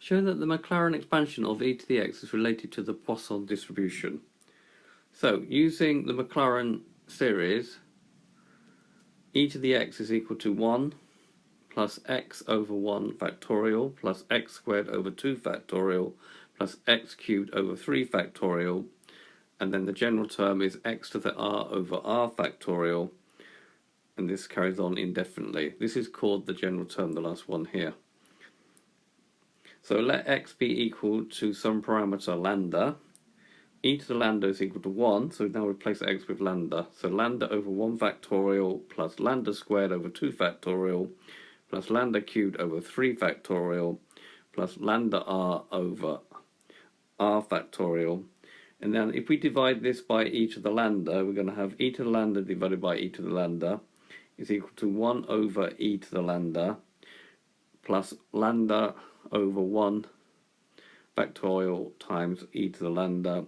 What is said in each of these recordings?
Show that the Maclaurin expansion of e to the x is related to the Poisson distribution. So, using the Maclaurin series, e to the x is equal to 1 plus x over 1 factorial plus x squared over 2 factorial plus x cubed over 3 factorial, and then the general term is x to the r over r factorial, and this carries on indefinitely. This is called the general term, the last one here. So let x be equal to some parameter lambda. E to the lambda is equal to 1, so now replace x with lambda. So lambda over 1 factorial plus lambda squared over 2 factorial plus lambda cubed over 3 factorial plus lambda r over r factorial. And then if we divide this by e to the lambda, we're going to have e to the lambda divided by e to the lambda is equal to 1 over e to the lambda plus lambda over 1 factorial times e to the lambda,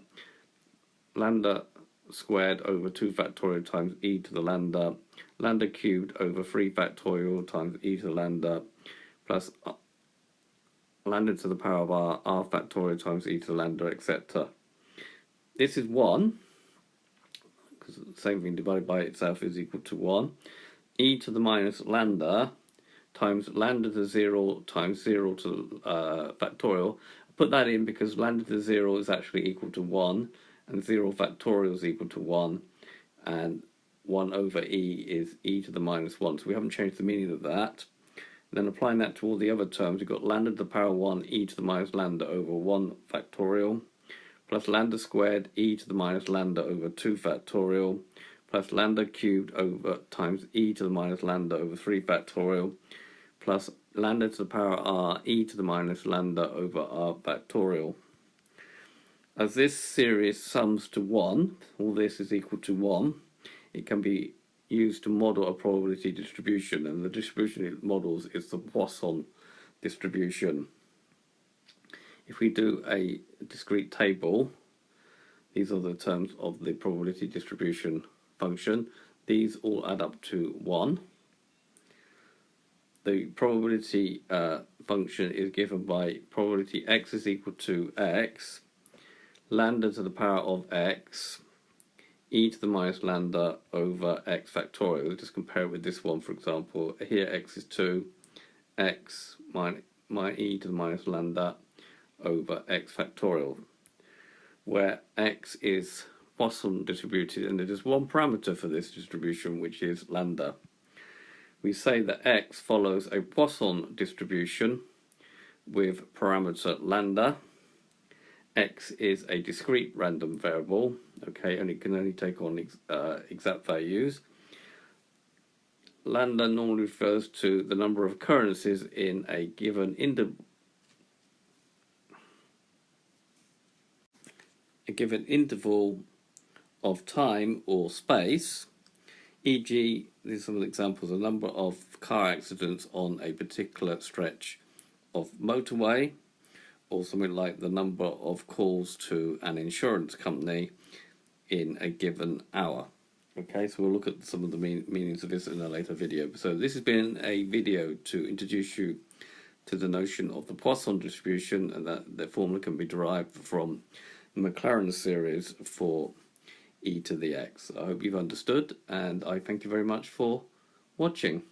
lambda squared over 2 factorial times e to the lambda, lambda cubed over 3 factorial times e to the lambda, plus lambda to the power of r factorial times e to the lambda, etc. This is 1, because the same thing divided by itself is equal to 1. E to the minus lambda times lambda to 0 times 0 to factorial. I put that in because lambda to 0 is actually equal to 1, and 0 factorial is equal to 1, and 1 over e is e to the minus 1. So we haven't changed the meaning of that. And then applying that to all the other terms, we've got lambda to the power 1 e to the minus lambda over 1 factorial, plus lambda squared e to the minus lambda over 2 factorial, plus lambda cubed over times e to the minus lambda over 3 factorial, plus lambda to the power r e to the minus lambda over r factorial. As this series sums to 1, all this is equal to 1, it can be used to model a probability distribution, and the distribution it models is the Poisson distribution. If we do a discrete table, these are the terms of the probability distribution function. These all add up to 1. The probability function is given by probability x is equal to x, lambda to the power of x, e to the minus lambda over x factorial. Just compare it with this one, for example. Here x is 2, x minus e to the minus lambda over x factorial, where x is Poisson distributed, and there is one parameter for this distribution, which is lambda. We say that x follows a Poisson distribution with parameter lambda. X is a discrete random variable, okay, and it can only take on exact values. Lambda normally refers to the number of occurrences in a given interval of time or space, e.g. these are some examples, a number of car accidents on a particular stretch of motorway, or something like the number of calls to an insurance company in a given hour. Okay, so we'll look at some of the meanings of this in a later video. So this has been a video to introduce you to the notion of the Poisson distribution, and that the formula can be derived from the Maclaurin series for e to the x. I hope you've understood, and I thank you very much for watching.